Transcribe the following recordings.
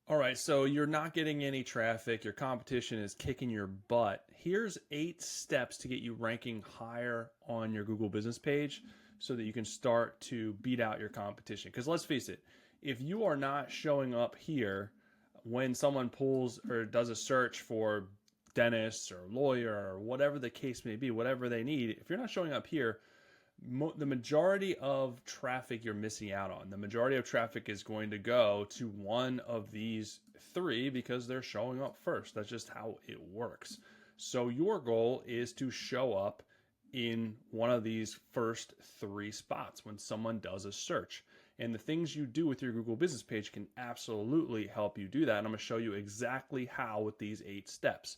All right, so you're not getting any traffic, your competition is kicking your butt. Here's 8 steps to get you ranking higher on your Google business page so that you can start to beat out your competition. Because let's face it, if you are not showing up here when someone pulls or does a search for dentist or lawyer or whatever the case may be, whatever they need, if you're not showing up here, the majority of traffic you're missing out on. The majority of traffic is going to go to one of these three because they're showing up first. That's just how it works. So your goal is to show up in one of these first 3 spots when someone does a search. And the things you do with your Google business page can absolutely help you do that. And I'm going to show you exactly how with these 8 steps.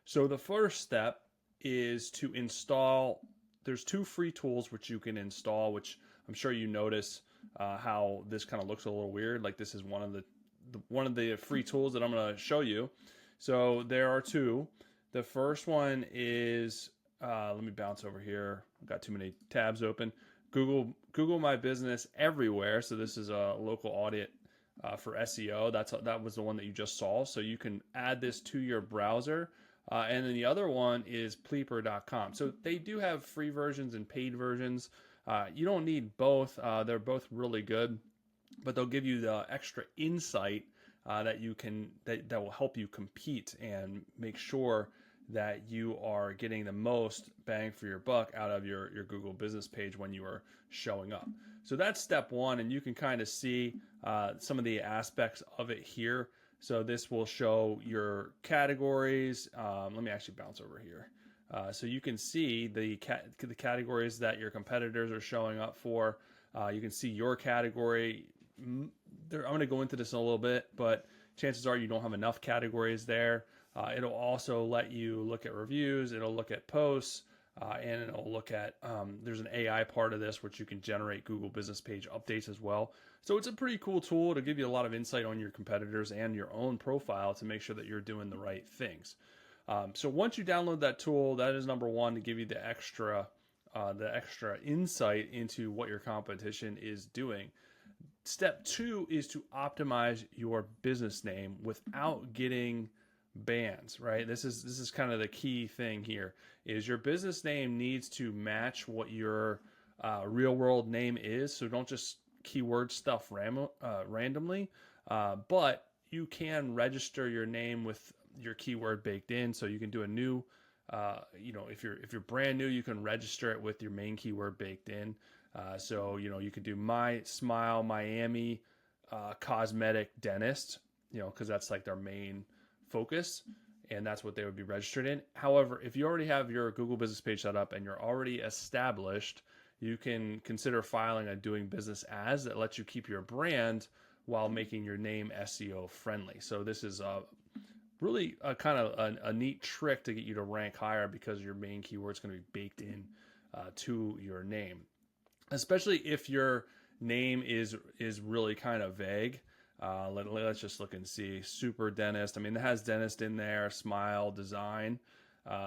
So the first step is to install. There's 2 free tools which you can install, which I'm sure you notice how this kind of looks a little weird. Like this is one of the free tools that I'm going to show you. So there are 2. The first one is let me bounce over here. I've got too many tabs open. Google My Business Everywhere. So this is a local audit for SEO. That was the one that you just saw. So you can add this to your browser. And then the other one is pleeper.com. So they do have free versions and paid versions. You don't need both. They're both really good, but they'll give you the extra insight that will help you compete and make sure that you are getting the most bang for your buck out of your Google business page when you are showing up. So that's step 1, and you can kind of see some of the aspects of it here. So this will show your categories. Let me actually bounce over here. So you can see the categories that your competitors are showing up for. You can see your category. I'm going to go into this in a little bit, but chances are you don't have enough categories there. It'll also let you look at reviews. It'll look at posts. And it'll look at, there's an AI part of this, which you can generate Google business page updates as well. So it's a pretty cool tool to give you a lot of insight on your competitors and your own profile to make sure that you're doing the right things. So once you download that tool, that is number 1 to give you the extra insight into what your competition is doing. Step 2 is to optimize your business name without getting bans, right? This is kind of the key thing here is your business name needs to match what your real world name is. So don't just keyword stuff randomly, but you can register your name with your keyword baked in. So you can do a new, if you're brand new, you can register it with your main keyword baked in. So you could do my smile Miami cosmetic dentist, because that's like their main focus, and that's what they would be registered in. However, if you already have your Google business page set up and you're already established, you can consider filing a doing business as that lets you keep your brand while making your name SEO friendly. So this is really a kind of a neat trick to get you to rank higher because your main keyword is going to be baked in to your name, especially if your name is really kind of vague. Let's just look and see. Super dentist. I mean, it has dentist in there. Smile design.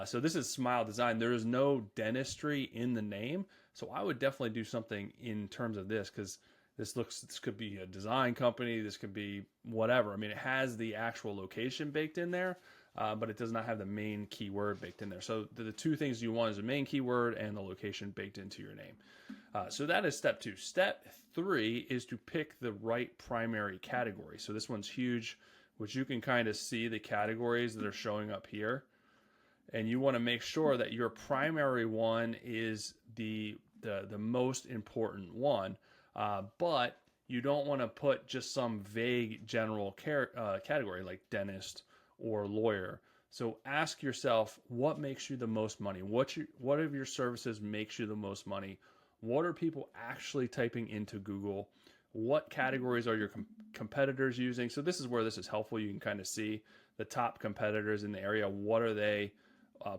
So this is smile design. There is no dentistry in the name. So I would definitely do something in terms of this, because this could be a design company. This could be whatever. I mean, it has the actual location baked in there, but it does not have the main keyword baked in there. So the 2 things you want is the main keyword and the location baked into your name. So that is step 2. Step 3 is to pick the right primary category. So this one's huge, which you can kind of see the categories that are showing up here. And you want to make sure that your primary one is the most important one. But you don't want to put just some vague general category like dentist or lawyer. So ask yourself, what makes you the most money? What of your services makes you the most money? What are people actually typing into Google? What categories are your competitors using? So this is where this is helpful. You can kind of see the top competitors in the area. What are they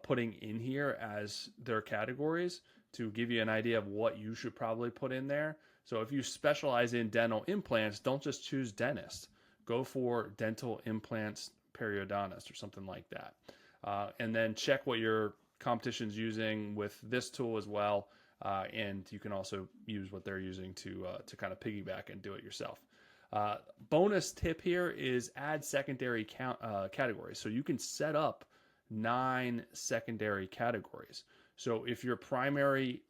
putting in here as their categories to give you an idea of what you should probably put in there. So if you specialize in dental implants, don't just choose dentist. Go for dental implants periodontist or something like that. And then check what your competition's using with this tool as well. And you can also use what they're using to kind of piggyback and do it yourself. Bonus tip here is add secondary categories. So you can set up 9 secondary categories. So if your primary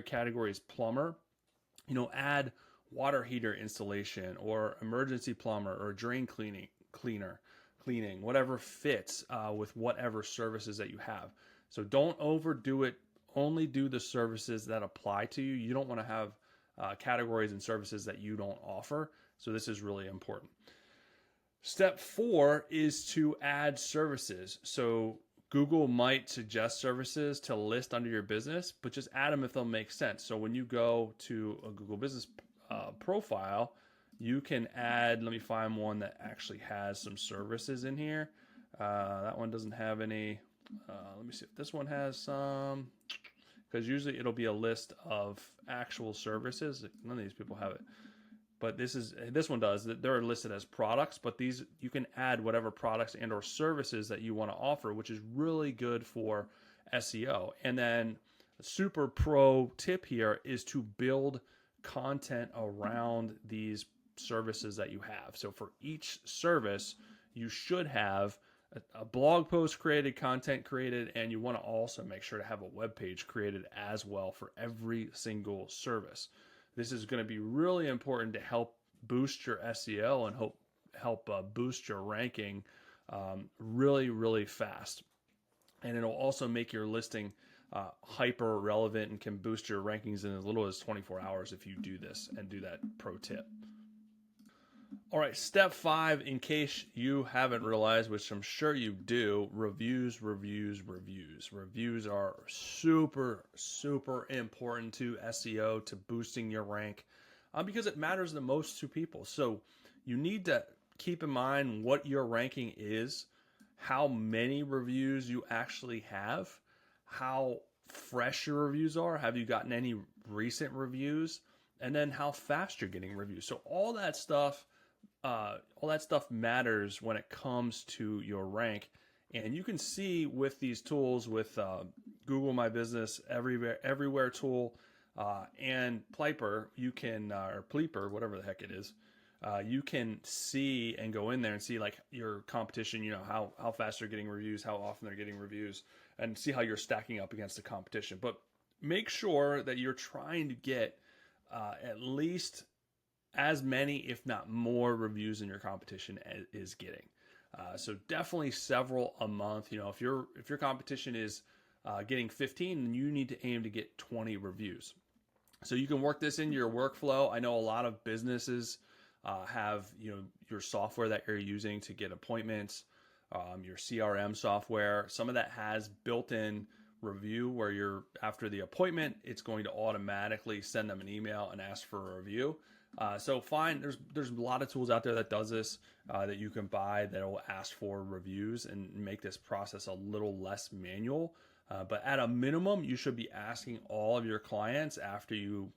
category is plumber, add water heater installation or emergency plumber or drain cleaning, whatever fits with whatever services that you have. So don't overdo it. Only do the services that apply to you. You don't want to have categories and services that you don't offer. So this is really important. Step 4 is to add services. So Google might suggest services to list under your business, but just add them if they'll make sense. So when you go to a Google Business profile, you can add, let me find one that actually has some services in here. That one doesn't have any. Let me see if this one has some, because usually it'll be a list of actual services. None of these people have it, but this one does. They're listed as products, but these, you can add whatever products and or services that you want to offer, which is really good for SEO. And then a super pro tip here is to build content around these services that you have. So for each service, you should have a blog post created, content created, and you want to also make sure to have a web page created as well for every single service. This is going to be really important to help boost your SEO and help boost your ranking really, really fast. And it'll also make your listing hyper relevant and can boost your rankings in as little as 24 hours if you do this and do that pro tip. All right, step 5, in case you haven't realized, which I'm sure you do, reviews. Reviews are super, super important to SEO, to boosting your rank, because it matters the most to people. So you need to keep in mind what your ranking is, how many reviews you actually have, how fresh your reviews are, have you gotten any recent reviews, and then how fast you're getting reviews. So all that stuff matters when it comes to your rank. And you can see with these tools, with Google My Business Everywhere tool and Pleeper, you can, or Pleeper, whatever the heck it is, you can see and go in there and see like your competition, how fast they're getting reviews, how often they're getting reviews, and see how you're stacking up against the competition. But make sure that you're trying to get at least as many, if not more, reviews than your competition is getting. So definitely several a month. If your competition is getting 15, then you need to aim to get 20 reviews. So you can work this into your workflow. I know a lot of businesses have your software that you're using to get appointments, your CRM software. Some of that has built-in review where you're, after the appointment, it's going to automatically send them an email and ask for a review. So fine, there's a lot of tools out there that does this, that you can buy that will ask for reviews and make this process a little less manual. But at a minimum, you should be asking all of your clients, after you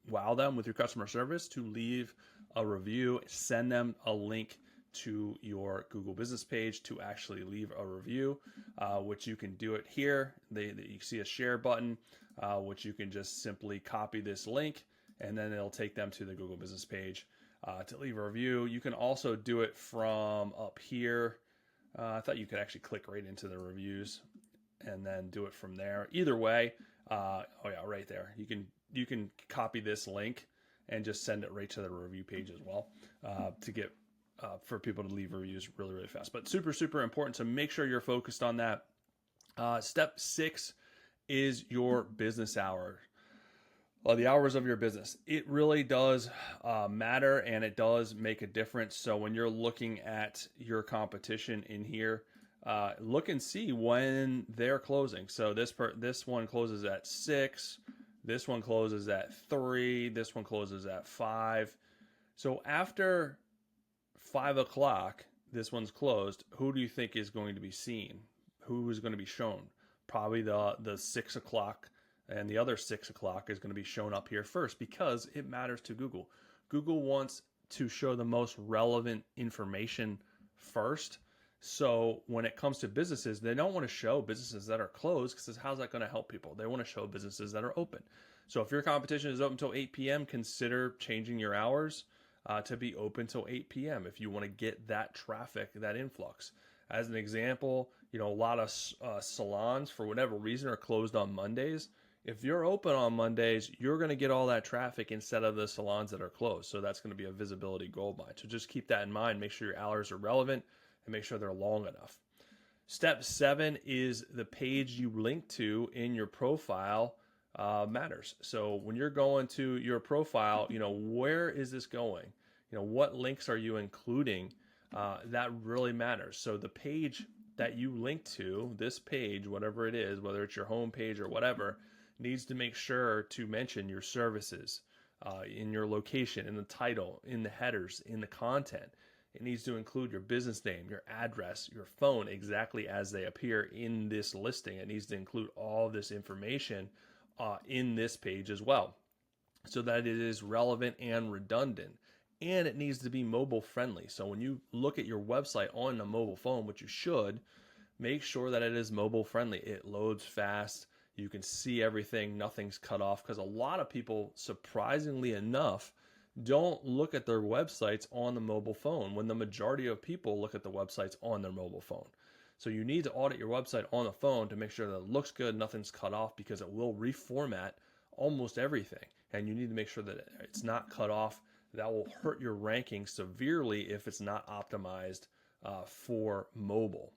wow them with your customer service, to leave a review. Send them a link to your Google Business page to actually leave a review, which you can do it here. You see a share button, which you can just simply copy this link, and then it'll take them to the Google Business page to leave a review. You can also do it from up here. I thought you could actually click right into the reviews and then do it from there. Either way, right there. You can copy this link and just send it right to the review page as well, to get for people to leave reviews really, really fast. But super, super important. So make sure you're focused on that. Step 6 is your business hour. The hours of your business. It really does matter, and it does make a difference. So when you're looking at your competition in here, look and see when they're closing. So this one closes at 6, this one closes at 3, this one closes at 5. So after 5 o'clock, this one's closed. Who do you think is going to be seen? Who is going to be shown? Probably the 6 o'clock, and the other 6 o'clock is going to be shown up here first, because it matters to Google. Google wants to show the most relevant information first. So when it comes to businesses, they don't want to show businesses that are closed, because how's that going to help people? They want to show businesses that are open. So if your competition is open until 8 p.m., consider changing your hours. to be open till 8 p.m. if you want to get that traffic, that influx. As an example, a lot of salons, for whatever reason, are closed on Mondays. If you're open on Mondays, you're going to get all that traffic instead of the salons that are closed. So that's going to be a visibility goldmine. So just keep that in mind. Make sure your hours are relevant and make sure they're long enough. Step 7 is the page you link to in your profile matters. So when you're going to your profile, where is this going? What links are you including? That really matters. So the page that you link to, this page, whatever it is, whether it's your home page or whatever, needs to make sure to mention your services in your location, in the title, in the headers, in the content. It needs to include your business name, your address, your phone, exactly as they appear in this listing. It needs to include all this information in this page as well, so that it is relevant and redundant. And it needs to be mobile friendly. So when you look at your website on a mobile phone, which you should, make sure that it is mobile friendly. It loads fast. You can see everything. Nothing's cut off, because a lot of people, surprisingly enough, don't look at their websites on the mobile phone, when the majority of people look at the websites on their mobile phone. So you need to audit your website on the phone to make sure that it looks good, nothing's cut off, because it will reformat almost everything. And you need to make sure that it's not cut off. That will hurt your ranking severely if it's not optimized for mobile.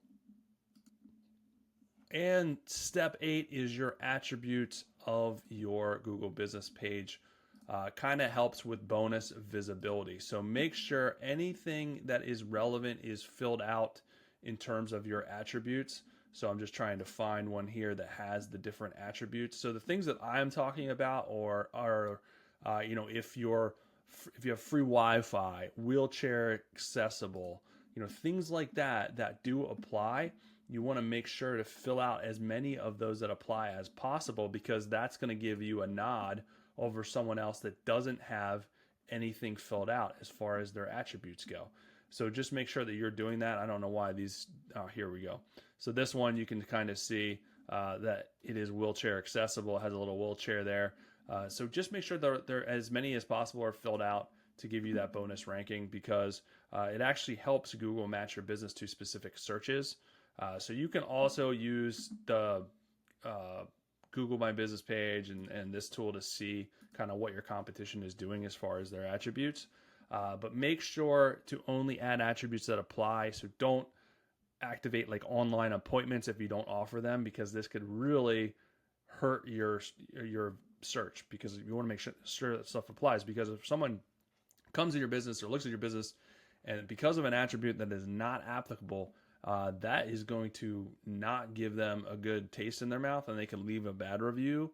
And step 8 is your attributes of your Google business page. Kind of helps with bonus visibility. So make sure anything that is relevant is filled out in terms of your attributes. So I'm just trying to find one here that has the different attributes. So the things that I'm talking about are if you have free Wi-Fi, wheelchair accessible, things like that do apply. You want to make sure to fill out as many of those that apply as possible, because that's going to give you a nod over someone else that doesn't have anything filled out as far as their attributes go. So just make sure that you're doing that. I don't know why these, here we go. So this one, you can kind of see that it is wheelchair accessible. It has a little wheelchair there. So just make sure that there as many as possible are filled out to give you that bonus ranking, because it actually helps Google match your business to specific searches. So you can also use the Google My Business page and this tool to see kind of what your competition is doing as far as their attributes. But make sure to only add attributes that apply. So don't activate like online appointments if you don't offer them, because this could really hurt your search, because you want to make sure that stuff applies. Because if someone comes to your business or looks at your business and because of an attribute that is not applicable, that is going to not give them a good taste in their mouth, and they can leave a bad review.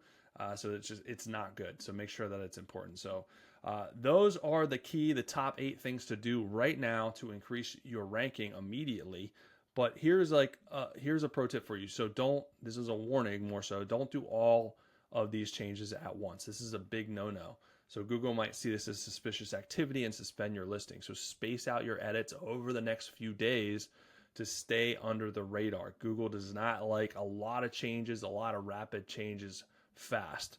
So it's not good. So make sure that it's important. So those are the top 8 things to do right now to increase your ranking immediately. But here's a pro tip for you. So this is a warning more so, don't do all of these changes at once. This is a big no-no. So Google might see this as suspicious activity and suspend your listing. So space out your edits over the next few days to stay under the radar. Google does not like a lot of changes, a lot of rapid changes fast.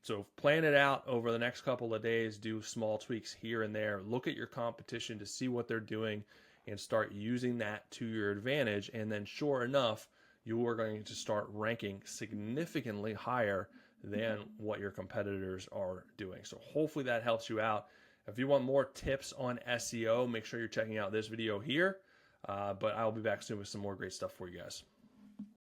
So plan it out over the next couple of days, do small tweaks here and there, look at your competition to see what they're doing and start using that to your advantage. And then sure enough, you are going to start ranking significantly higher than what your competitors are doing. So hopefully that helps you out. If you want more tips on SEO, make sure you're checking out this video here. But I'll be back soon with some more great stuff for you guys.